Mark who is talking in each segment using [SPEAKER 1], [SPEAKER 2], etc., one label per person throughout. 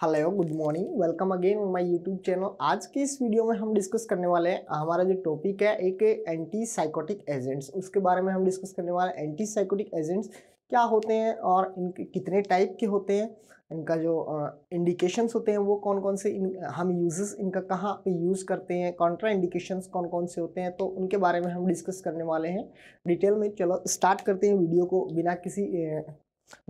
[SPEAKER 1] Hello good morning, welcome again on my YouTube channel. आज की इस वीडियो में हम डिस्कस करने वाले हैं हमारा जो टॉपिक है एक एंटी साइकोटिक एजेंट्स, उसके बारे में हम डिस्कस करने वाले हैं। एंटी साइकोटिक एजेंट्स क्या होते हैं और इनके कितने टाइप के होते हैं, इनका जो इंडिकेशंस होते हैं वो कौन कौन से, हम यूजेस इनका कहाँ पे यूज़ करते हैं, कॉन्ट्रा इंडिकेशंस कौन कौन से होते हैं, तो उनके बारे में हम डिस्कस करने वाले हैं डिटेल में। चलो स्टार्ट करते हैं वीडियो को बिना किसी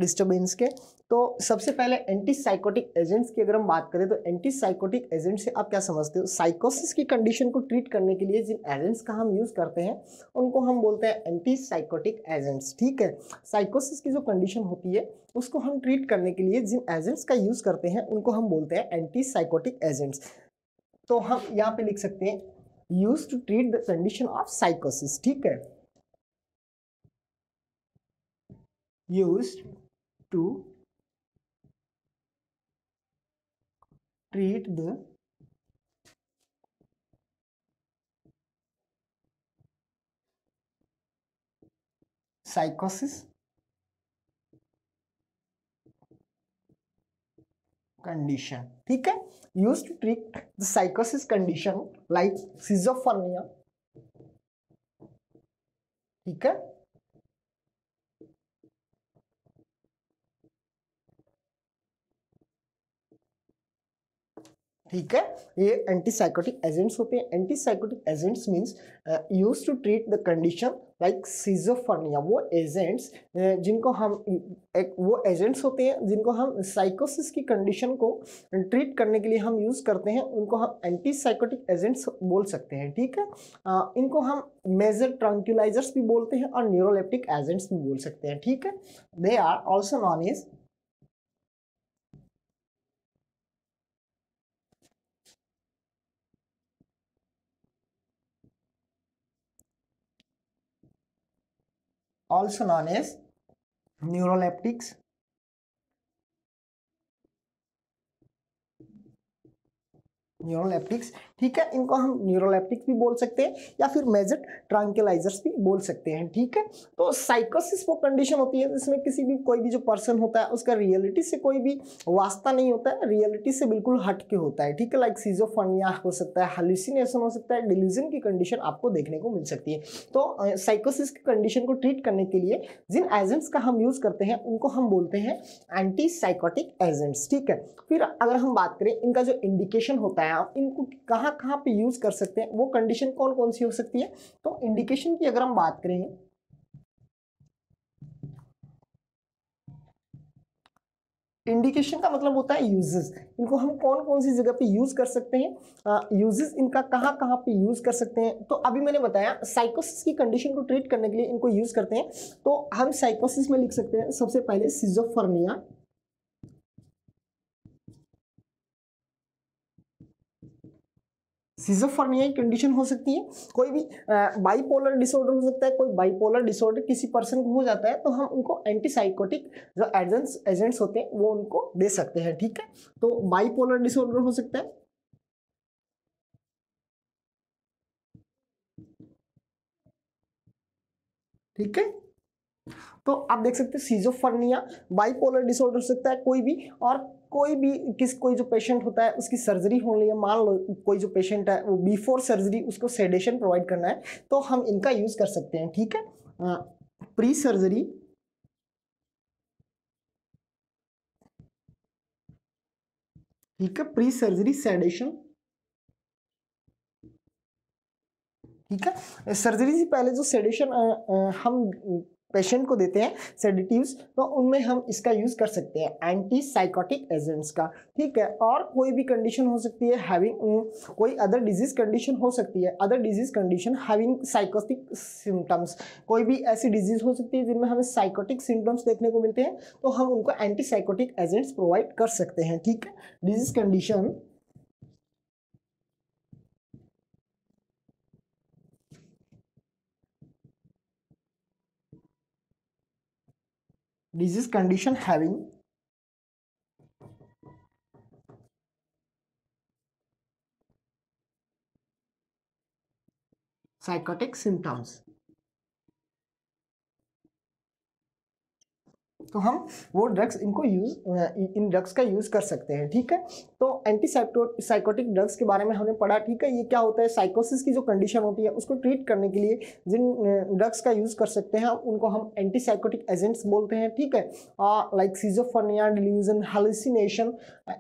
[SPEAKER 1] डिस्टर्बेंस के। तो सबसे पहले एंटी साइकोटिक एजेंट्स की अगर हम बात करें तो एंटी साइकोटिक एजेंट से आप क्या समझते हो? साइकोसिस की कंडीशन को ट्रीट करने के लिए जिन एजेंट्स का हम यूज करते हैं उनको हम बोलते हैं एंटी साइकोटिक एजेंट्स। ठीक है, साइकोसिस की जो कंडीशन होती है उसको हम ट्रीट करने के लिए जिन एजेंट्स का यूज करते हैं उनको हम बोलते हैं एंटी साइकोटिक एजेंट्स। तो हम यहाँ पे लिख सकते हैं use to treat the condition of साइकोसिस। ठीक है, use to treat the psychosis condition। ठीक है, used to treat the psychosis condition like schizophrenia। ठीक है, ठीक है, ये एंटी साइकोटिक एजेंट्स होते हैं। Anti psychotic agents means use to treat the condition like schizophrenia. वो एजेंट्स जिनको हम वो एजेंट्स होते हैं जिनको हम साइकोसिस की कंडीशन को ट्रीट करने के लिए हम यूज करते हैं, उनको हम एंटी साइकोटिक एजेंट्स बोल सकते हैं। ठीक है, इनको हम मेजर ट्रैंक्विलाइजर्स भी बोलते हैं और न्यूरोलेप्टिक एजेंट्स भी बोल सकते हैं। ठीक है, they are also known as neuroleptics, neuroleptics. ठीक है, इनको हम न्यूरोलेप्टिक्स भी बोल सकते हैं या फिर मेजर ट्रैंक्विलाइजर्स भी बोल सकते हैं। ठीक है, तो साइकोसिस वो कंडीशन होती है जिसमें किसी भी कोई भी जो पर्सन होता है उसका रियलिटी से कोई भी वास्ता नहीं होता है, रियलिटी से बिल्कुल हट के होता है। ठीक है, लाइक सिजोफ्रेनिया हो सकता है, हेलुसिनेशन हो सकता है, डिल्यूजन की कंडीशन आपको देखने को मिल सकती है। तो साइकोसिस की कंडीशन को ट्रीट करने के लिए जिन एजेंट्स का हम यूज करते हैं उनको हम बोलते हैं एंटी साइकोटिक एजेंट्स। ठीक है, फिर अगर हम बात करें इनका जो इंडिकेशन होता है, आप इनको कहाँ कहाँ पे यूज कर सकते हैं, वो कंडीशन कौन कौन सी हो सकती है। तो इंडिकेशन की अगर हम बात करें, इंडिकेशन का मतलब होता है यूजेस। इनको हम कौन कौन सी जगह पे यूज कर सकते हैं, यूजेस इनका कहाँ कहाँ पे यूज कर सकते हैं। तो अभी मैंने बताया साइकोसिस की कंडीशन को ट्रीट करने के लिए इनको यूज करते हैं। तो हम साइकोसिस में लिख सकते हैं सबसे पहले सिजोफ्रेनिया। सिजोफ्रेनिया की कंडीशन हो सकती है, कोई भी बाइपोलर डिसऑर्डर हो सकता है। कोई बाइपोलर डिसऑर्डर किसी पर्सन को हो जाता है तो हम उनको एंटीसाइकोटिक जो एजेंट्स होते हैं वो उनको दे सकते हैं। ठीक है, तो बाइपोलर डिसऑर्डर हो सकता है। ठीक है, तो आप देख सकते हैं सिजोफ्रेनिया बाइपोलर डिसऑर्डर हो सकता है कोई भी, और कोई भी कोई जो पेशेंट होता है उसकी सर्जरी होने है, मान लो कोई जो पेशेंट है वो बिफोर सर्जरी उसको सेडेशन प्रोवाइड करना है तो हम इनका यूज कर सकते हैं। ठीक है, प्री सर्जरी, ठीक है, प्री सर्जरी सेडेशन। ठीक है, सर्जरी से पहले जो सेडेशन हम पेशेंट को देते हैं सेडेटिव्स, तो उनमें हम इसका यूज कर सकते हैं एंटी साइकोटिक एजेंट्स का। ठीक है, और कोई भी कंडीशन हो सकती है हैविंग, कोई अदर डिजीज कंडीशन हो सकती है, other disease condition having psychotic symptoms. कोई भी ऐसी डिजीज हो सकती है जिनमें हमें साइकोटिक सिम्टम्स देखने को मिलते हैं तो हम उनको एंटी साइकोटिक एजेंट्स प्रोवाइड कर सकते हैं। ठीक है, disease condition, disease condition having psychotic symptoms। तो हम वो ड्रग्स इन ड्रग्स का यूज कर सकते हैं। ठीक है, तो एंटी साइकोटिक ड्रग्स के बारे में हमने पढ़ा। ठीक है, ये क्या होता है, साइकोसिस की जो कंडीशन होती है उसको ट्रीट करने के लिए जिन ड्रग्स का यूज कर सकते हैं उनको हम एंटी साइकोटिक एजेंट्स बोलते हैं। ठीक है, लाइक सिजोफ्रेनिया, डिल्यूजन, हैलुसिनेशन,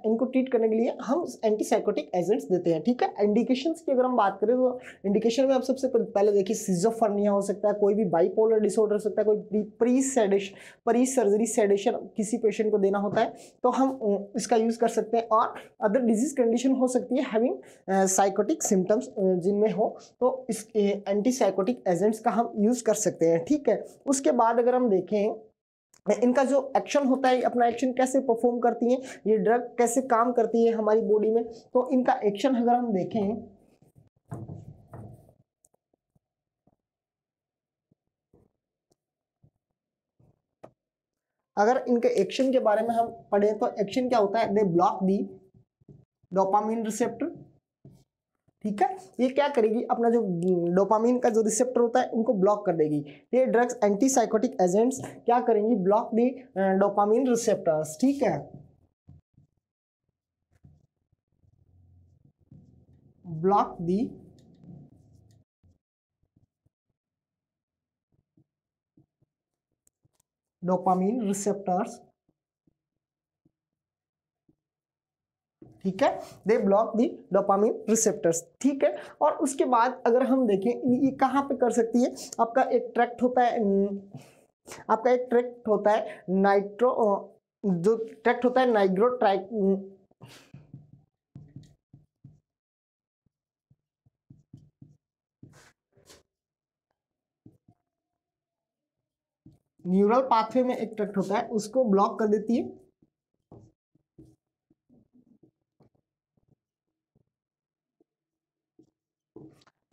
[SPEAKER 1] इनको ट्रीट करने के लिए हम एंटी साइकोटिक एजेंट्स देते हैं। ठीक है, इंडिकेशंस की अगर हम बात करें तो इंडिकेशन में आप सबसे पहले देखिए सिजोफ्रेनिया हो सकता है, कोई भी बाइपोलर डिसऑर्डर हो सकता है, कोई प्री सर्जरी सेडेशन किसी पेशेंट को देना होता है तो हम इसका यूज कर सकते हैं। और अदर डिजीज कंडीशन हो सकती है हैविंग साइकोटिक सिम्टम्स जिनमें हो तो इस एंटी साइकोटिक एजेंट्स का हम यूज कर सकते हैं। ठीक है, उसके बाद अगर हम देखें इनका जो एक्शन होता है, अपना एक्शन कैसे परफॉर्म करती है, ये ड्रग कैसे काम करती है हमारी बॉडी में, तो इनका एक्शन अगर हम देखें, अगर इनके एक्शन के बारे में हम पढ़ें तो एक्शन क्या होता है, they block the dopamine receptor. ठीक है, ये क्या करेगी, अपना जो डोपामिन का जो रिसेप्टर होता है उनको ब्लॉक कर देगी। ये ड्रग्स एंटी साइकोटिक एजेंट्स क्या करेंगी, ब्लॉक दी डोपामिन रिसेप्टर्स। ठीक है, ब्लॉक दी डोपामिन रिसेप्टर्स। ठीक है, they block the dopamine receptors. ठीक है, और उसके बाद अगर हम देखें ये कहाँ पे कर सकती है, आपका एक ट्रैक्ट होता है, आपका एक ट्रैक्ट होता है नाइट्रो, जो ट्रैक्ट होता है नाइग्रो ट्रैक, न्यूरल पाथवे में एक ट्रैक्ट होता है उसको ब्लॉक कर देती है।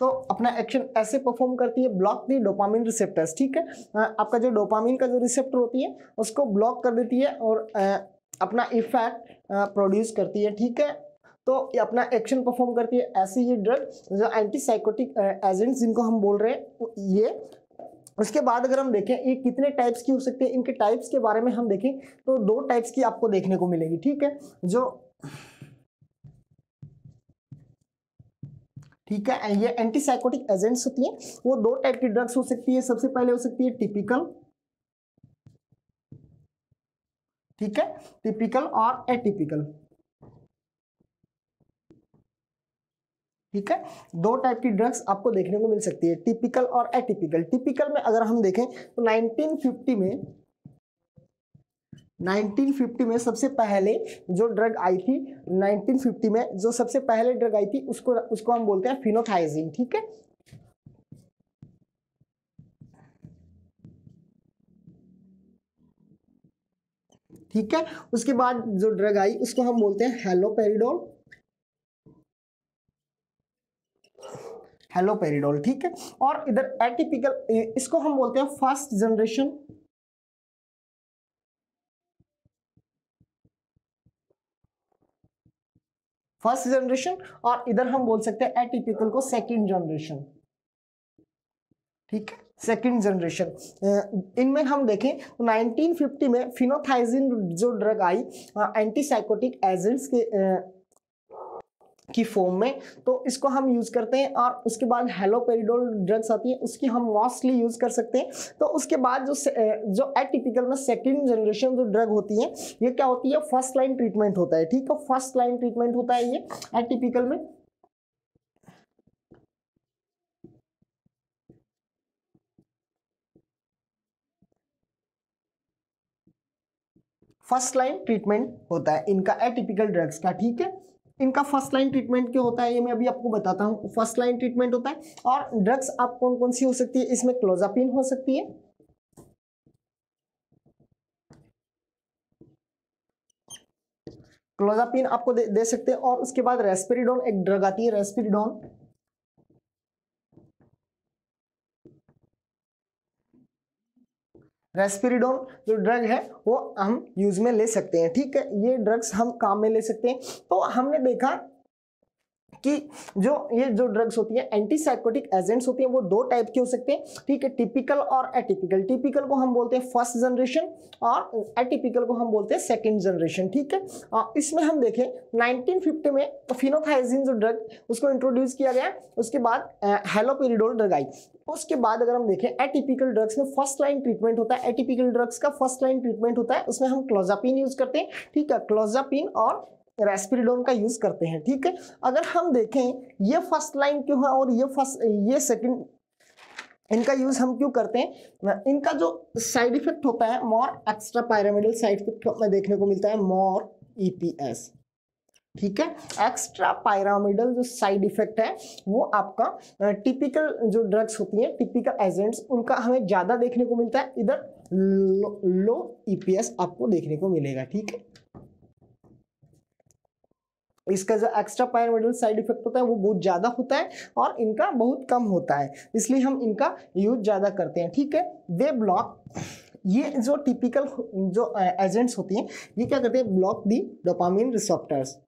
[SPEAKER 1] तो अपना एक्शन ऐसे परफॉर्म करती है, ब्लॉक दी डोपामिन रिसेप्टर्स। ठीक है, आपका जो डोपामिन का जो रिसेप्टर होती है उसको ब्लॉक कर देती है और अपना इफेक्ट प्रोड्यूस करती है। ठीक है, तो ये अपना एक्शन परफॉर्म करती है। ऐसे ये ड्रग जो एंटी साइकोटिक एजेंट्स जिनको हम बोल रहे हैं ये। उसके बाद अगर हम देखें ये कितने टाइप्स की हो सकती है, इनके टाइप्स के बारे में हम देखें तो 2 टाइप्स की आपको देखने को मिलेगी। ठीक है, ठीक है, ये एंटी साइकोटिक एजेंट्स होती हैं, वो 2 टाइप की ड्रग्स हो सकती है। सबसे पहले हो सकती है टिपिकल, ठीक है, टिपिकल और एटिपिकल। ठीक है, 2 टाइप की ड्रग्स आपको देखने को मिल सकती है, टिपिकल और एटिपिकल। टिपिकल में अगर हम देखें तो 1950 में सबसे पहले जो ड्रग आई थी, 1950 में जो सबसे पहले ड्रग आई थी उसको हम बोलते हैं फिनोथाइजिन। ठीक है, ठीक है, उसके बाद जो ड्रग आई उसको हम बोलते हैं हेलोपेरिडोल, हेलोपेरिडोल। ठीक है, और इधर एटिपिकल इसको हम बोलते हैं फर्स्ट जनरेशन, फर्स्ट जनरेशन, और इधर हम बोल सकते हैं एटिपिकल को सेकंड जनरेशन। ठीक है, सेकंड जनरेशन। इनमें हम देखें तो 1950 में फिनोथाइजिन जो ड्रग आई एंटी साइकोटिक एजेंट्स के की फॉर्म में, तो इसको हम यूज करते हैं। और उसके बाद हेलोपेरिडोल ड्रग्स आती है उसकी हम मोस्टली यूज कर सकते हैं। तो उसके बाद जो एटिपिकल में सेकंड जनरेशन जो ड्रग होती है ये क्या होती है, फर्स्ट लाइन ट्रीटमेंट होता है। ठीक है, फर्स्ट लाइन ट्रीटमेंट होता है ये एटिपिकल में। फर्स्ट लाइन ट्रीटमेंट होता है इनका एटिपिकल ड्रग्स का। ठीक है, इनका फर्स्ट लाइन ट्रीटमेंट क्या होता है ये मैं अभी आपको बताता हूँ। फर्स्ट लाइन ट्रीटमेंट होता है, और ड्रग्स आप कौन कौन सी हो सकती है, इसमें क्लोजापिन हो सकती है, क्लोजापिन आपको दे सकते हैं। और उसके बाद रेस्पेरिडोन एक ड्रग आती है, रेस्पेरिडोन, रेस्पिरिडोन जो ड्रग है वो हम यूज में ले सकते हैं। ठीक है, ये ड्रग्स हम काम में ले सकते हैं। तो हमने देखा कि जो ये जो ड्रग्स होती है एंटीसाइकोटिक एजेंट्स होती हैं वो दो टाइप के हो सकते हैं, ठीक है, टिपिकल और एटिपिकल। टिपिकल को हम बोलते हैं फर्स्ट जनरेशन और एटिपिकल को हम बोलते हैं सेकंड जनरेशन, ठीक है। इसमें हम देखें 1950 में फिनोथाइजिन जो ड्रग उसको इंट्रोड्यूस किया गया, उसके बाद हैलोपेरिडोल ड्रग आई। उसके बाद अगर हम देखें एटिपिकल ड्रग्स में फर्स्ट लाइन ट्रीटमेंट होता है, एटिपिकल ड्रग्स का फर्स्ट लाइन ट्रीटमेंट होता है, उसमें हम क्लोजापिन यूज करते हैं, ठीक है, क्लोजापिन और रेस्पिरिडोन का यूज करते हैं, ठीक है। अगर हम देखें ये फर्स्ट लाइन क्यों है और ये सेकंड, इनका यूज हम क्यों करते हैं, इनका जो साइड इफेक्ट होता है more extra pyramidal side effect में देखने को मिलता है, मोर ईपीएस, ठीक है। एक्स्ट्रा पायरामिडल जो साइड इफेक्ट है वो आपका टिपिकल जो ड्रग्स होती हैं, टिपिकल एजेंट्स, उनका हमें ज्यादा देखने को मिलता है, इधर लो ईपीएस आपको देखने को मिलेगा, ठीक है। इसका जो एक्स्ट्रा पायरामिडल साइड इफेक्ट होता है वो बहुत ज्यादा होता है और इनका बहुत कम होता है, इसलिए हम इनका यूज ज्यादा करते हैं, ठीक है। दे ब्लॉक, ये जो टिपिकल जो एजेंट्स होती हैं ये क्या करते हैं, block the dopamine receptors.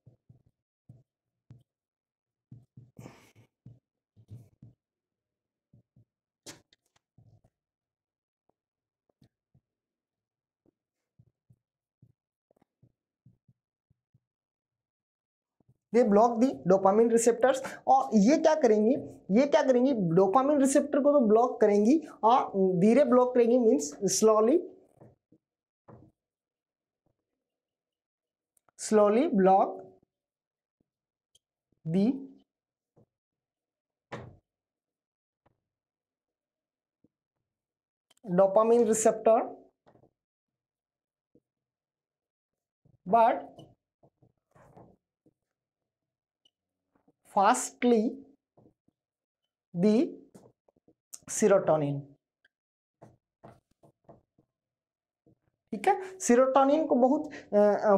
[SPEAKER 1] They block the dopamine receptors, और ये क्या करेंगी डोपामिन रिसेप्टर को तो ब्लॉक करेंगी और धीरे ब्लॉक करेंगी, means slowly block the dopamine receptor but fastly the serotonin, ठीक है। सेरोटोनिन को बहुत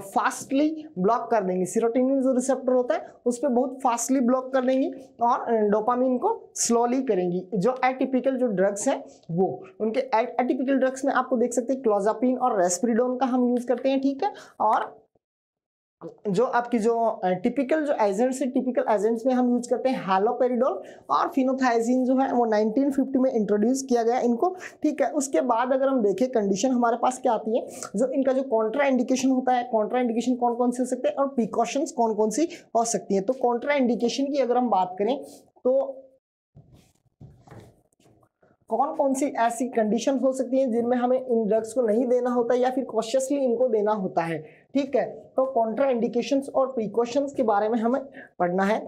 [SPEAKER 1] फास्टली ब्लॉक कर देंगे, सेरोटोनिन जो रिसेप्टर होता है उस पर बहुत फास्टली ब्लॉक कर देंगी और डोपामिन को स्लोली करेंगी। जो एटिपिकल जो ड्रग्स हैं वो, उनके एटिपिकल ड्रग्स में आपको देख सकते हैं क्लोजापिन और रेस्पिरिडोन का हम यूज करते हैं, ठीक है। और जो आपकी जो टिपिकल जो एजेंट्स है, टिपिकल एजेंट्स में हम यूज करते हैं हैलोपेरिडोल और फिनोथाइजिन जो है वो 1950 में इंट्रोड्यूस किया गया इनको, ठीक है। उसके बाद अगर हम देखें कंडीशन हमारे पास क्या आती है, जो इनका जो कॉन्ट्रा इंडिकेशन होता है, कॉन्ट्रा इंडिकेशन कौन कौन से हो सकते हैं और प्रिकॉशंस कौन कौन सी हो सकती है। तो कॉन्ट्रा इंडिकेशन की अगर हम बात करें तो कौन कौन सी ऐसी कंडीशन हो सकती हैं जिनमें हमें इन ड्रग्स को नहीं देना होता है या फिर कॉशियसली इनको देना होता है, ठीक है। तो कॉन्ट्रा इंडिकेशंस और प्रिकॉशंस के बारे में हमें पढ़ना है।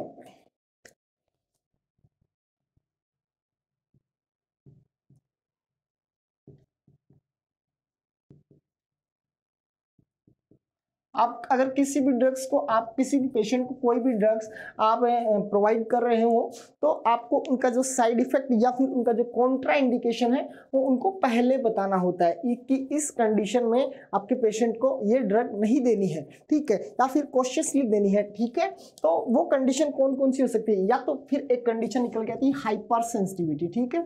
[SPEAKER 1] आप अगर किसी भी ड्रग्स को, आप किसी भी पेशेंट को कोई भी ड्रग्स आप प्रोवाइड कर रहे हो तो आपको उनका जो साइड इफेक्ट या फिर उनका जो कॉन्ट्रा इंडिकेशन है वो उनको पहले बताना होता है कि इस कंडीशन में आपके पेशेंट को ये ड्रग नहीं देनी है, ठीक है, या फिर कॉशियसली देनी है, ठीक है। तो वो कंडीशन कौन कौन सी हो सकती है, या तो फिर एक कंडीशन निकल के आती है हाइपर सेंसिटिविटी, ठीक है।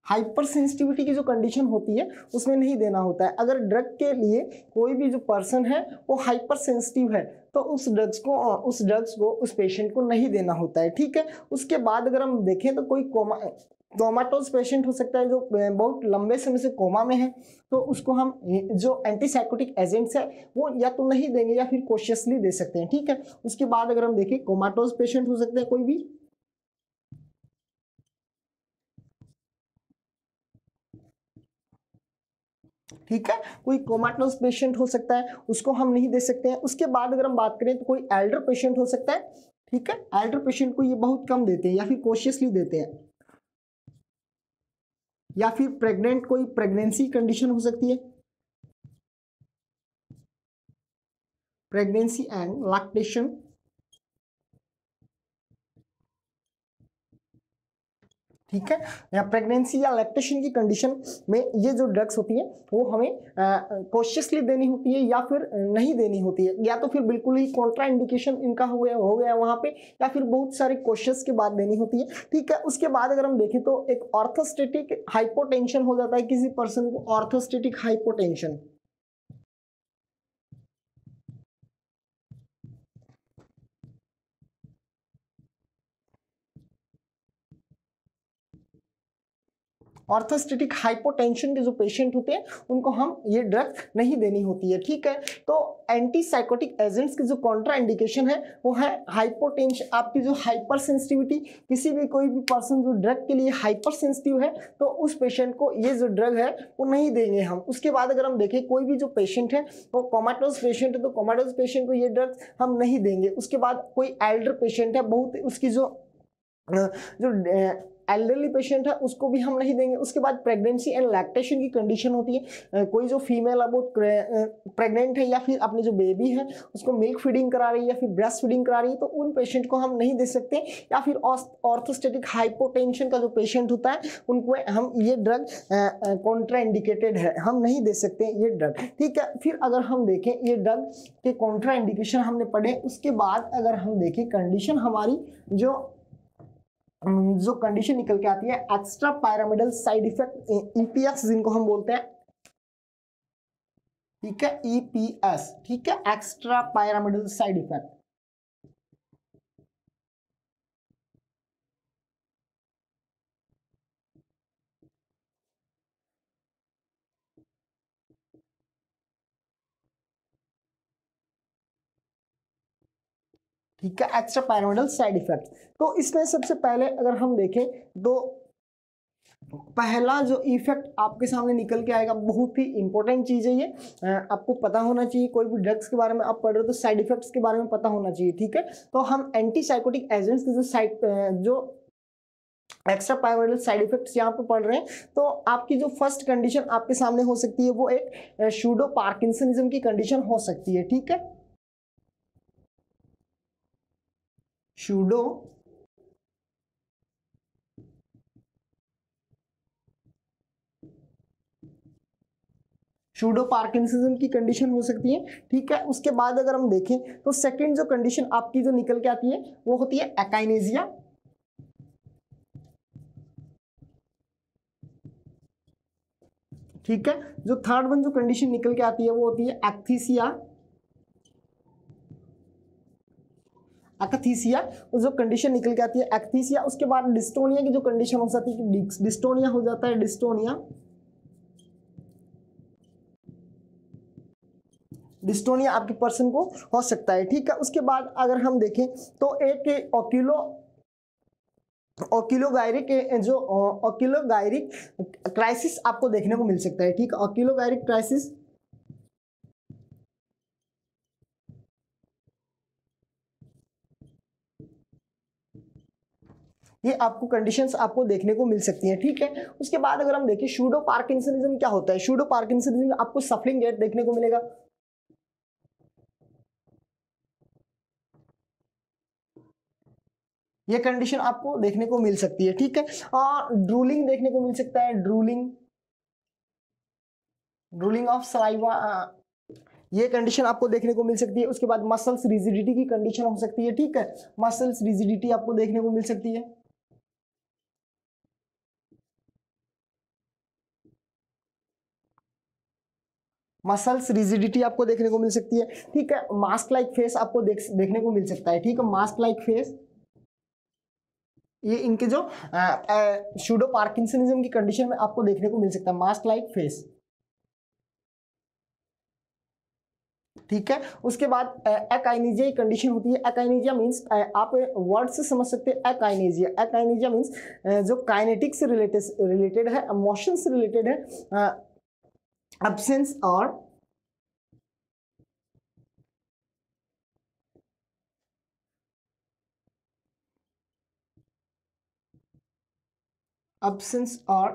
[SPEAKER 1] हाइपर सेंसिटिविटी की जो कंडीशन होती है उसमें नहीं देना होता है। अगर ड्रग के लिए कोई भी जो पर्सन है वो हाइपर सेंसिटिव है तो उस ड्रग्स को उस पेशेंट को नहीं देना होता है, ठीक है। उसके बाद अगर हम देखें तो कोई कोमाटोज पेशेंट हो सकता है जो बहुत लंबे समय से कोमा में है, तो उसको हम जो एंटीसाइकोटिक एजेंट्स है वो या तो नहीं देंगे या फिर कॉशियसली दे सकते हैं, ठीक है। उसके बाद अगर हम देखें कोमाटोज पेशेंट हो सकते हैं कोई भी, ठीक है, कोई कोमाटोस पेशेंट हो सकता है उसको हम नहीं दे सकते हैं। उसके बाद अगर हम बात करें तो कोई एल्डर पेशेंट हो सकता है, ठीक है, एल्डर पेशेंट को ये बहुत कम देते हैं या फिर कॉशियसली देते हैं। या फिर प्रेग्नेंट, कोई प्रेगनेंसी कंडीशन हो सकती है, प्रेगनेंसी एंड लैक्टेशन, ठीक है, या प्रेगनेंसी या लैक्टेशन की कंडीशन में ये जो ड्रग्स होती है वो हमें कॉशियसली देनी होती है या फिर नहीं देनी होती है, या तो फिर बिल्कुल ही कॉन्ट्रा इंडिकेशन इनका हो गया वहां पे, या फिर बहुत सारे क्वेश्चंस के बाद देनी होती है। ठीक है, उसके बाद अगर हम देखें तो एक ऑर्थोस्टेटिक हाइपोटेंशन हो जाता है किसी पर्सन को, ऑर्थोस्टेटिक हाइपोटेंशन। ऑर्थोस्टेटिक हाइपोटेंशन के जो पेशेंट होते हैं उनको हम ये ड्रग नहीं देनी होती है। ठीक है, तो एंटी साइकोटिक एजेंट्स की जो कॉन्ट्रा इंडिकेशन है वो है हाइपोटेंशन, आपकी जो हाइपर सेंसिटिविटी, किसी भी कोई भी पर्सन जो ड्रग के लिए हाइपर सेंसिटिव है तो उस पेशेंट को ये जो ड्रग है वो नहीं देंगे हम। उसके बाद अगर हम देखें कोई भी जो पेशेंट है वो कोमाटोज पेशेंट है तो कोमाटोज पेशेंट को ये ड्रग हम नहीं देंगे। उसके बाद कोई एल्डर पेशेंट है, बहुत उसकी जो एल्डरली पेशेंट है उसको भी हम नहीं देंगे। उसके बाद प्रेगनेंसी एंड लैक्टेशन की कंडीशन होती है, कोई जो फीमेल अब प्रेग्नेंट है या फिर अपने जो बेबी है उसको मिल्क फीडिंग करा रही है या फिर ब्रेस्ट फीडिंग करा रही है तो उन पेशेंट को हम नहीं दे सकते। या फिर ऑर्थोस्टेटिक हाइपोटेंशन का जो पेशेंट होता है उनको हम ये ड्रग कॉन्ट्रा इंडिकेटेड है, हम नहीं दे सकते ये ड्रग। ठीक है, फिर अगर हम देखें ये ड्रग के कॉन्ट्रा इंडिकेशन हमने पढ़े, उसके बाद अगर हम देखें कंडीशन हमारी जो कंडीशन निकल के आती है extra pyramidal side effect, EPS जिनको हम बोलते हैं। ठीक है, ईपीएस, ठीक है, एक्स्ट्रा पैरामिडल साइड इफेक्ट। ठीक है, एक्स्ट्रा पैरामिडल साइड इफेक्ट। तो इसमें सबसे पहले अगर हम देखें तो पहला जो इफेक्ट आपके सामने निकल के आएगा, बहुत ही इंपॉर्टेंट चीज है ये, आपको पता होना चाहिए। कोई भी ड्रग्स के बारे में आप पढ़ रहे हो तो साइड इफेक्ट्स के बारे में पता होना चाहिए। ठीक है, तो हम एंटी साइकोटिक एजेंट्स के जो एक्स्ट्रा पैरामिडल साइड इफेक्ट्स यहाँ पे पढ़ रहे हैं, तो आपकी जो फर्स्ट कंडीशन आपके सामने हो सकती है वो एक शूडो पार्किंसनिज्म की कंडीशन हो सकती है। ठीक है, शूडो पार्किंसनिज्म की कंडीशन हो सकती है। ठीक है, उसके बाद अगर हम देखें तो सेकंड जो कंडीशन आपकी जो निकल के आती है वो होती है एकाइनेजिया। ठीक है, जो थर्ड वन जो कंडीशन निकल के आती है वो होती है एक्थीसिया। एक्थीसिया जो कंडीशन निकल के आती है एक्थीसिया। उसके बाद डिस्टोनिया की जो कंडीशन हो सकती है, डिस्टोनिया हो जाता है, डिस्टोनिया आपके पर्सन को हो सकता है। ठीक है, उसके बाद अगर हम देखें तो एक ओक्यूलोगायरिक जो ओक्यूलोगायरिक क्राइसिस आपको देखने को मिल सकता है। ठीक है, ओक्यूलोगायरिक क्राइसिस, ये आपको कंडीशंस आपको देखने को मिल सकती हैं। ठीक है, उसके बाद अगर हम देखें शूडो पार्किंसनिज्म क्या होता है, शूडो पार्किंसनिज्म आपको सफलिंग गेट देखने को मिलेगा। ये कंडीशन आपको देखने को मिल सकती है। ठीक है, और ड्रूलिंग देखने को मिल सकता है, ड्रूलिंग ऑफ सलाइवा, ये कंडीशन आपको देखने को मिल सकती है। उसके बाद मसल्स रिजिडिटी की कंडीशन हो सकती है। ठीक है, मसल्स रिजिडिटी आपको देखने को मिल सकती है। मसल्स रिजिडिटी आपको देखने को मिल सकती है। ठीक है, मास्क लाइक फेस आपको देखने को मिल सकता है। ठीक है, मास्क लाइक फेस, ये इनके जो शूडो पार्किंसनिज्म की कंडीशन में आपको देखने को मिल सकता है, मास्क लाइक फेस। ठीक है, उसके बाद एकाइनेजिया कंडीशन होती है। एकाइनेजिया मींस आप वर्ड से समझ सकते हैं एकाइनेजिया। एकाइनेजिया मींस जो काइनेटिक से रिलेटेड है, इमोशन से रिलेटेड है, absence or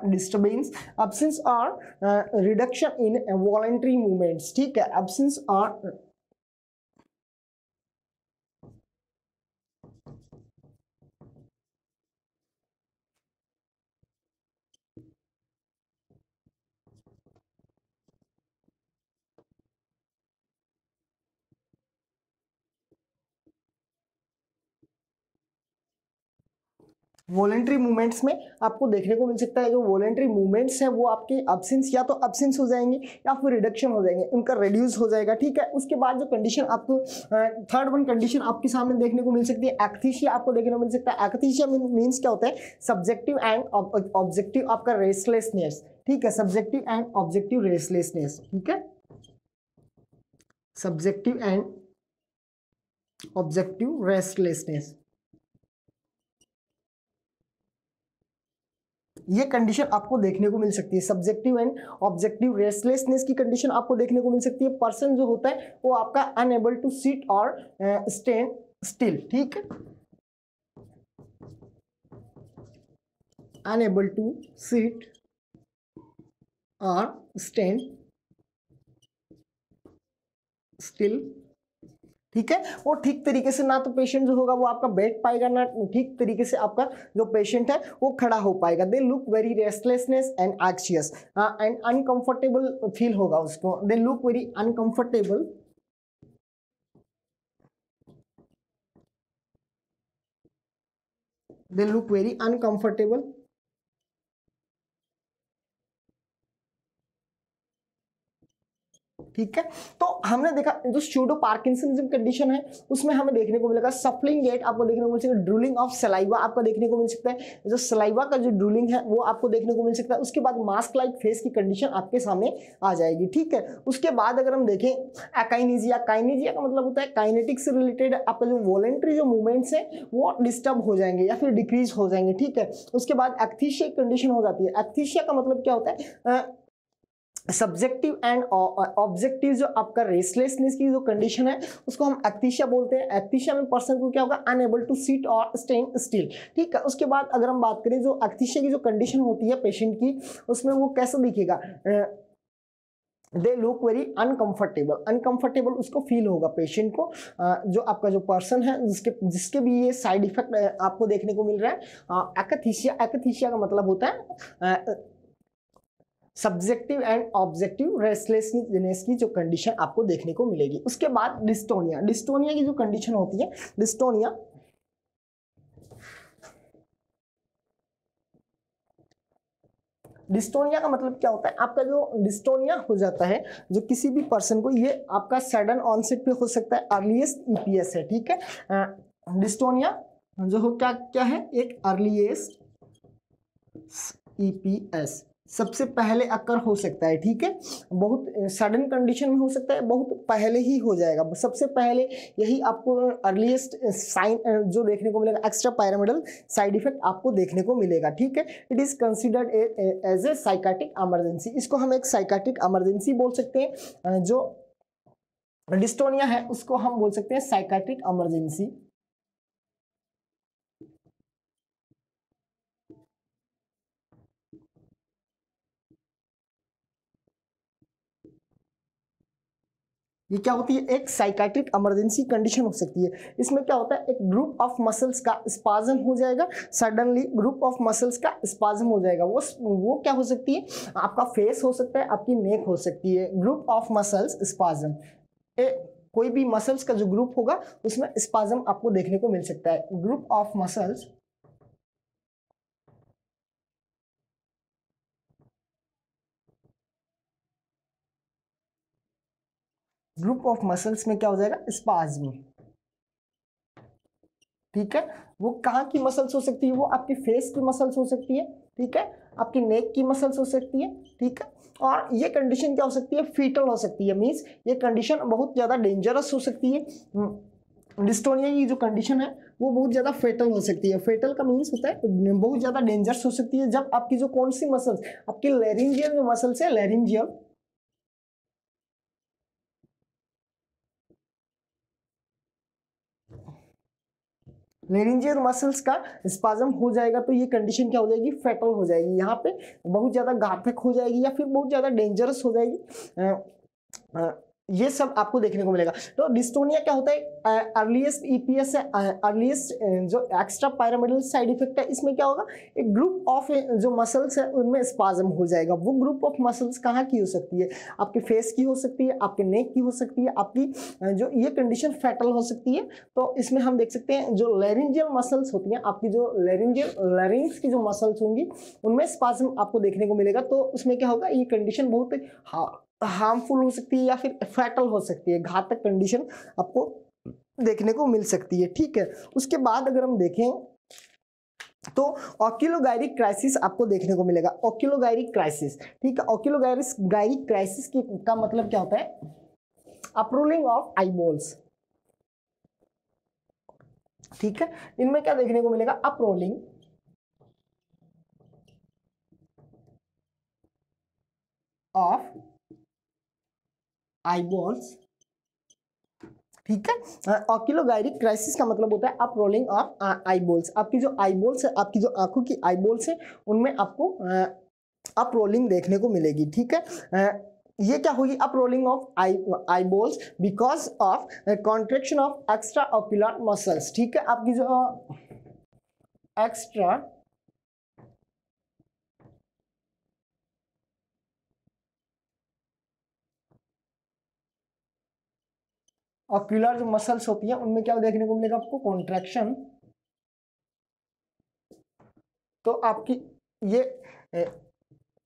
[SPEAKER 1] disturbance, absence or reduction in voluntary movements। ठीक है, absence or वॉलेंट्री मूवमेंट्स में आपको देखने को मिल सकता है जो वॉलेंट्री मूवमेंट्स है वो आपके अब्सेंस या तो अब्सेंस हो जाएंगे या फिर रिडक्शन हो जाएंगे, उनका रिड्यूस हो जाएगा, ठीक है। उसके बाद जो कंडीशन आपको थर्ड वन कंडीशन आपके सामने देखने को मिल सकती है एक्थीसिया आपको देखने को मिल सकता है। एक्थीसिया मीन्स क्या होता है, सब्जेक्टिव एंड ऑब्जेक्टिव आपका रेस्टलेसनेस, ठीक है, सब्जेक्टिव एंड ऑब्जेक्टिव रेस्टलेसनेस, ठीक है, सब्जेक्टिव एंड ऑब्जेक्टिव रेस्टलेसनेस, ये कंडीशन आपको देखने को मिल सकती है। सब्जेक्टिव एंड ऑब्जेक्टिव रेस्टलेसनेस की कंडीशन आपको देखने को मिल सकती है। पर्सन जो होता है वो आपका अनएबल टू सिट और स्टैंड स्टिल, ठीक है, अनएबल टू सिट और स्टैंड स्टिल, ठीक है। और ठीक तरीके से ना तो पेशेंट जो होगा वो आपका बैठ पाएगा, ना ठीक तरीके से आपका जो पेशेंट है वो खड़ा हो पाएगा। They look very restlessness and anxious and uncomfortable feel होगा उसको। They look very uncomfortable, they look very uncomfortable, ठीक है। तो हमने देखा जो स्यूडो पार्किंसनिज्म कंडीशन है उसमें हमें देखने को मिलेगा सफलिंग गेट आपको देखने को मिल सकता है, ड्रूलिंग ऑफ सलाइवा आपको देखने को मिल सकता है, जो सलाइवा का जो ड्रूलिंग है वो आपको देखने को मिल सकता है। उसके बाद मास्क लाइक फेस की कंडीशन आपके सामने आ जाएगी, ठीक है। उसके बाद अगर हम देखें अकाइनेजिया, काइनेजिया का मतलब होता है काइनेटिक से रिलेटेड आपका जो वॉलेंट्री जो मूवमेंट्स है वो डिस्टर्ब हो जाएंगे या फिर डिक्रीज हो जाएंगे, ठीक है। उसके बाद एक्थीसिया कंडीशन हो जाती है। एक्थीसिया का मतलब क्या होता है, सब्जेक्टिव एंड ऑब्जेक्टिव जो आपका रेस्टलेसनेस की जो कंडीशन है उसको हम एक्थीसिया बोलते हैं। एक्थीसिया में पर्सन को क्या होगा, अनएबल टू सिट और स्टैंड स्टिल, ठीक है। उसके बाद अगर हम बात करें जो एक्थीसिया की जो कंडीशन होती है पेशेंट की, उसमें वो कैसा दिखेगा, they look very uncomfortable, uncomfortable उसको फील होगा पेशेंट को। जो आपका जो पर्सन है जिसके भी ये साइड इफेक्ट आपको देखने को मिल रहा है एक्थीसिया। एक्थीसिया का मतलब होता है सब्जेक्टिव एंड ऑब्जेक्टिव रेस्टलेसनेस की जो कंडीशन आपको देखने को मिलेगी। उसके बाद डिस्टोनिया, डिस्टोनिया की जो कंडीशन होती है, डिस्टोनिया डिस्टोनिया का मतलब क्या होता है, आपका जो डिस्टोनिया हो जाता है जो किसी भी पर्सन को, ये आपका सडन ऑनसेट पे हो सकता है, अर्लीस्ट ईपीएस है, ठीक है। डिस्टोनिया जो हो क्या क्या है, एक अर्लीस्ट ईपीएस सबसे पहले अकर हो सकता है, ठीक है। बहुत सडन कंडीशन में हो सकता है, बहुत पहले ही हो जाएगा, सबसे पहले यही आपको अर्लीस्ट साइन जो देखने को मिलेगा, एक्स्ट्रा पैरामिडल साइड इफेक्ट आपको देखने को मिलेगा, ठीक है। It is considered as a psychotic emergency, इसको हम एक साइकाटिक इमरजेंसी बोल सकते हैं। जो डिस्टोनिया है उसको हम बोल सकते हैं साइकाट्रिक इमरजेंसी। ये क्या होती है, एक साइकाट्रिक इमरजेंसी कंडीशन हो सकती है। इसमें क्या होता है, एक ग्रुप ऑफ मसल्स का स्पाज्म हो जाएगा, सडनली ग्रुप ऑफ मसल्स का स्पाज्म हो जाएगा। वो क्या हो सकती है, आपका फेस हो सकता है, आपकी नेक हो सकती है। ग्रुप ऑफ मसल्स स्पाज्म, कोई भी मसल्स का जो ग्रुप होगा उसमें स्पाज्म आपको देखने को मिल सकता है। Group of muscles, group of muscles में क्या हो जाएगा, स्पाज्म, ठीक है। वो कहाँ की मसल्स हो सकती है, वो आपकी फेस की मसल्स हो सकती है, ठीक है, आपकी नेक की मसल्स हो सकती है, ठीक है। और ये कंडीशन क्या हो सकती है, फीटल हो सकती है, मींस ये कंडीशन बहुत ज़्यादा डेंजरस हो सकती है। डिस्टोनिया की जो कंडीशन है वो बहुत ज़्यादा फेटल हो सकती है। फेटल का मीन्स होता है बहुत ज़्यादा डेंजरस हो सकती है जब आपकी जो कौन सी मसल्स, आपकी लैरिंजियल जो मसल्स है, लैरिंजियल लेरिंजियल मसल्स का स्पाज्म हो जाएगा तो ये कंडीशन क्या हो जाएगी, फेटल हो जाएगी। यहाँ पे बहुत ज़्यादा घातक हो जाएगी या फिर बहुत ज़्यादा डेंजरस हो जाएगी। ये सब आपको देखने को मिलेगा। तो डिस्टोनिया क्या होता है, अर्लीस्ट ईपीएस है, अर्लीस्ट जो एक्स्ट्रा पैरामिडल साइड इफेक्ट है, इसमें क्या होगा, एक ग्रुप ऑफ जो मसल्स है उनमें स्पाज्म हो जाएगा। वो ग्रुप ऑफ मसल्स कहाँ की हो सकती है, आपके फेस की हो सकती है, आपके नेक की हो सकती है, आपकी जो ये कंडीशन फैटल हो सकती है। तो इसमें हम देख सकते हैं जो लैरिंजियल मसल्स होती हैं, आपकी जो लैरिंग्स की जो मसल्स होंगी उनमें स्पाज्म आपको देखने को मिलेगा। तो उसमें क्या होगा, ये कंडीशन बहुत हार्मफुल हो सकती है या फिर फैटल हो सकती है, घातक कंडीशन आपको देखने को मिल सकती है। ठीक है, उसके बाद अगर हम देखें तो ऑक्यूलोगायरिक क्राइसिस आपको देखने को मिलेगा। ऑक्यूलोगायरिक क्राइसिस, ठीक है, ऑक्यूलोगायरिक क्राइसिस का मतलब क्या होता है, अप्रोलिंग ऑफ आईबॉल्स। ठीक है, इनमें क्या देखने को मिलेगा, अप्रोलिंग ऑफ आईबॉल्स। ठीक है, ऑक्यूलोगायरिक क्राइसिस का मतलब होता है अप रोलिंग ऑफ आईबॉल्स। आपकी जो आईबॉल्स है, आपकी जो आंखों की आईबॉल्स है, उनमें आपको अप रोलिंग देखने को मिलेगी। ठीक है, ये क्या होगी, up rolling of eyeballs because of contraction of extra ocular muscles. ठीक है, आपकी जो एक्स्ट्रा ऑक्यूलर जो मसल्स होती है उनमें क्या देखने को मिलेगा, आपको कॉन्ट्रैक्शन। तो आपकी ये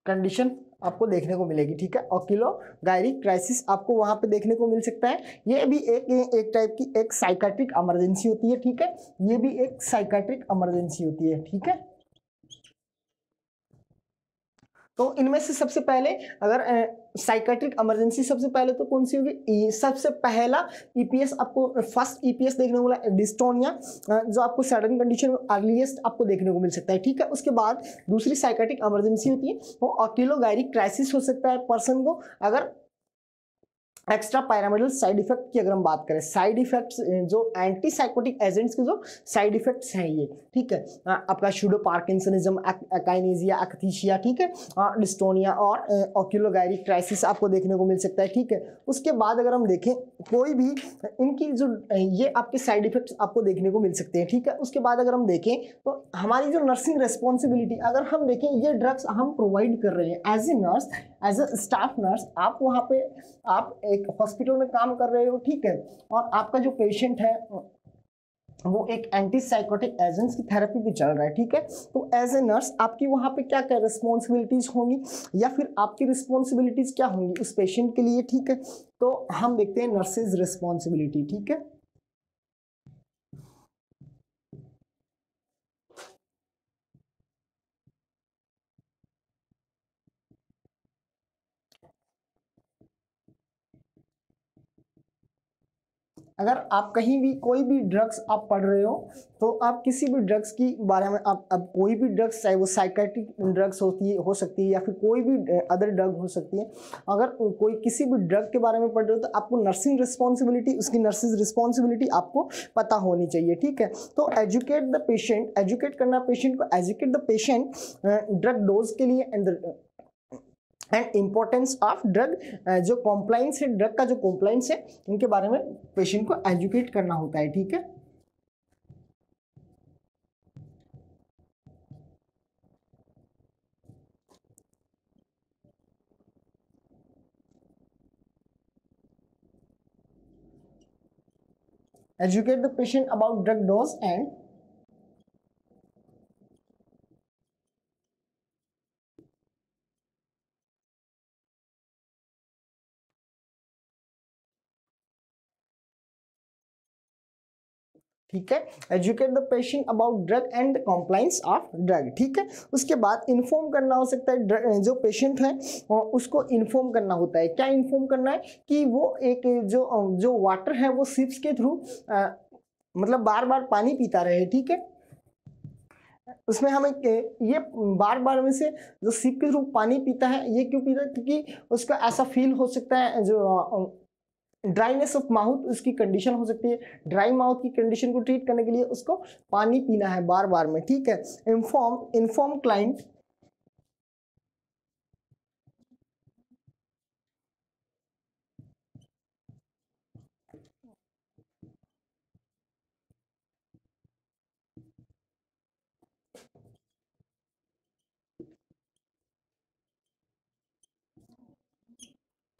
[SPEAKER 1] कंडीशन आपको देखने को मिलेगी। ठीक है, ऑक्यूलोगायरिक क्राइसिस आपको वहां पे देखने को मिल सकता है। ये भी एक टाइप की एक साइकाट्रिक इमरजेंसी होती है। ठीक है, ये भी एक साइकाट्रिक इमरजेंसी होती है। ठीक है, तो इनमें से सबसे पहले अगर साइकेट्रिक इमरजेंसी सबसे पहले तो कौन सी होगी, सबसे पहला ईपीएस आपको फर्स्ट ईपीएस देखने को मिला डिस्टोनिया, जो आपको सडन कंडीशन अर्लीस्ट आपको देखने को मिल सकता है। ठीक है, उसके बाद दूसरी साइकेट्रिक इमरजेंसी होती है वो ऑक्यूलोगायरिक क्राइसिस हो सकता है पर्सन को, अगर एक्स्ट्रा पैरामिडल साइड इफेक्ट की अगर हम बात करें, साइड इफेक्ट्स जो एंटी साइकोटिक एजेंट्स के जो साइड इफेक्ट्स हैं ये, ठीक है, आपका शूडो पार्किंसनिज्म, अकाइनेजिया, अकथीशिया, ठीक है, डिस्टोनिया और ऑक्यूलोगायरिक क्राइसिस आपको देखने को मिल सकता है। ठीक है, उसके बाद अगर हम देखें कोई भी इनकी जो ये आपके साइड इफेक्ट्स आपको देखने को मिल सकते हैं। ठीक है, उसके बाद अगर हम देखें तो हमारी जो नर्सिंग रेस्पॉन्सिबिलिटी, अगर हम देखें ये ड्रग्स हम प्रोवाइड कर रहे हैं as a nurse, as a staff nurse, आप वहाँ पे आप एक हॉस्पिटल में काम कर रहे हो। ठीक है, और आपका जो पेशेंट है वो एक एंटी साइकोटिक एजेंट्स की थेरेपी भी चल रहा है। ठीक है, तो एज ए नर्स आपकी वहां पे क्या क्या रिस्पॉन्सिबिलिटीज होंगी या फिर आपकी रिस्पॉन्सिबिलिटीज क्या होंगी उस पेशेंट के लिए। ठीक है, तो हम देखते हैं नर्सेज रिस्पॉन्सिबिलिटी। ठीक है, अगर आप कहीं भी कोई भी ड्रग्स आप पढ़ रहे हो तो आप किसी भी ड्रग्स की बारे में आप अब कोई भी ड्रग्स, चाहे वो साइकेट्रिक ड्रग्स हो सकती है या फिर कोई भी अदर ड्रग हो सकती है, अगर कोई किसी भी ड्रग के बारे में पढ़ रहे हो तो आपको नर्सिंग रिस्पॉन्सिबिलिटी, उसकी नर्सिंग रिस्पॉन्सिबिलिटी आपको पता होनी चाहिए। ठीक है, तो एजुकेट द पेशेंट, एजुकेट करना पेशेंट को, educate the patient drug dose के लिए एंड इम्पोर्टेंस ऑफ ड्रग, जो कॉम्प्लाइंस है, ड्रग का जो कॉम्प्लाइंस है उनके बारे में पेशेंट को एजुकेट करना होता है। ठीक है, educate the patient about drug dose and ठीक है, educate the patient about drug and compliance of drug. ठीक है, उसके बाद इन्फॉर्म करना हो सकता है, जो पेशेंट है उसको इन्फॉर्म करना होता है। क्या इन्फॉर्म करना है कि वो एक जो वाटर है वो सिप्स के थ्रू मतलब बार बार पानी पीता रहे। ठीक है, उसमें हमें ये बार बार में से जो सिप के थ्रू पानी पीता है, ये क्यों पीता है, क्योंकि उसका ऐसा फील हो सकता है, जो ड्राइनेस ऑफ माउथ उसकी कंडीशन हो सकती है, ड्राई माउथ की कंडीशन को ट्रीट करने के लिए उसको पानी पीना है बार बार में। ठीक है, इन्फॉर्म क्लाइंट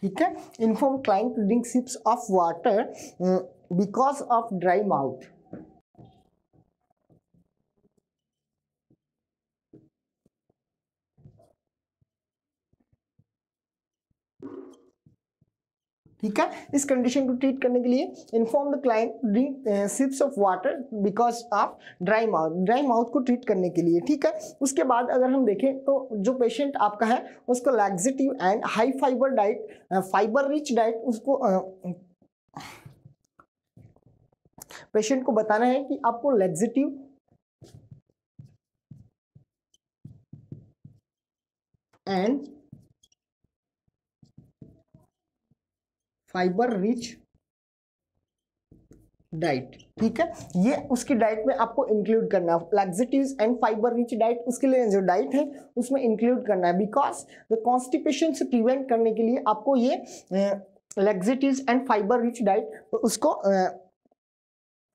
[SPEAKER 1] ठीक है। Inform client to drink sips of water because of dry mouth. ठीक है, इस कंडीशन को ट्रीट करने के लिए inform the client drink sips of water because of dry mouth को ट्रीट करने के लिए। ठीक है, उसके बाद अगर हम देखें तो जो पेशेंट आपका है उसको laxative and high fibre diet, fibre rich diet उसको पेशेंट को बताना है कि आपको laxative and fibre rich diet. ठीक है, ये उसकी डाइट में आपको इंक्लूड करना है। Laxatives and fibre rich diet उसके लिए जो डाइट है उसमें इंक्लूड करना है, बिकॉज द कॉन्स्टिपेशन से प्रिवेंट करने के लिए आपको ये laxatives and fibre rich diet उसको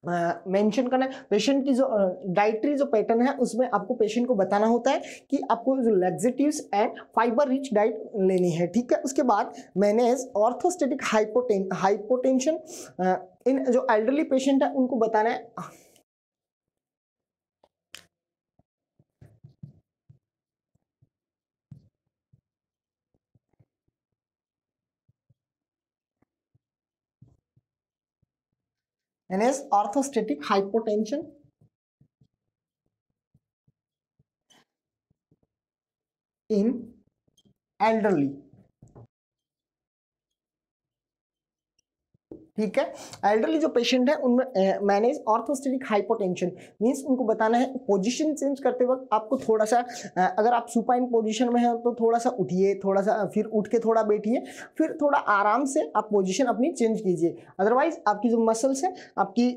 [SPEAKER 1] मेंशन करना है। पेशेंट की जो डाइटरी जो पैटर्न है उसमें आपको पेशेंट को बताना होता है कि आपको जो laxatives and fibre rich diet लेनी है। ठीक है, उसके बाद मैनेज ऑर्थोस्टेटिक हाइपोटेंशन इन जो एल्डरली पेशेंट है उनको बताना है मैनेज ऑर्थोस्टेटिक हाइपोटेंशन इन एल्डरली। ठीक है, एल्डरली जो पेशेंट है उनमें मैनेज ऑर्थोस्टेटिक हाइपोटेंशन मींस उनको बताना है पोजीशन चेंज करते वक्त आपको थोड़ा सा अगर आप सुपाइन पोजीशन में हैं तो थोड़ा सा उठिए, थोड़ा सा फिर उठ के थोड़ा बैठिए, फिर थोड़ा आराम से आप पोजीशन अपनी चेंज कीजिए। अदरवाइज आपकी जो मसल्स है, आपकी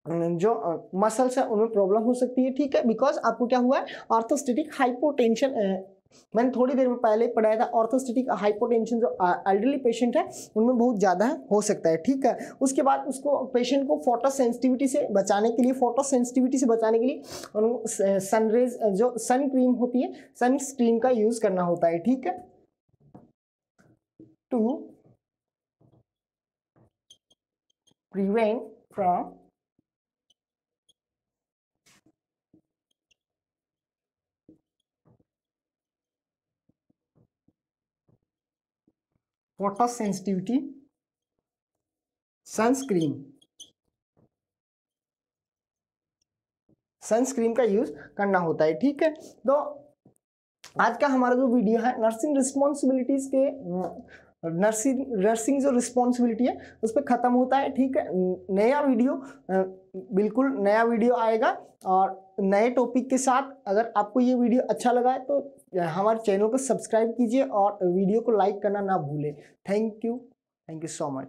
[SPEAKER 1] जो मसल्स है उनमें प्रॉब्लम हो सकती है। ठीक है, बिकॉज आपको क्या हुआ है ऑर्थोस्टेटिक हाइपोटेंशन, मैंने थोड़ी देर में पहले पढ़ाया था। ऑर्थोस्टेटिक हाइपोटेंशन जो एल्डरली पेशेंट है उनमें बहुत ज़्यादा हो सकता है। ठीक है, उसके बाद उसको पेशेंट को फोटो सेंसिटिविटी से बचाने के लिए सनरेज जो सन क्रीम होती है, सन क्रीम का यूज करना होता है। ठीक है, to prevent from photo sensitivity sunscreen का यूज करना होता है। ठीक है, तो आज का हमारा जो वीडियो है नर्सिंग रिस्पॉन्सिबिलिटीज के नर्सिंग जो रिस्पॉन्सिबिलिटी है उस पर खत्म होता है। ठीक है, नया वीडियो बिल्कुल नया वीडियो आएगा और नए टॉपिक के साथ। अगर आपको ये वीडियो अच्छा लगा है तो हमारे चैनल को सब्सक्राइब कीजिए और वीडियो को लाइक करना ना भूलें। Thank you so much.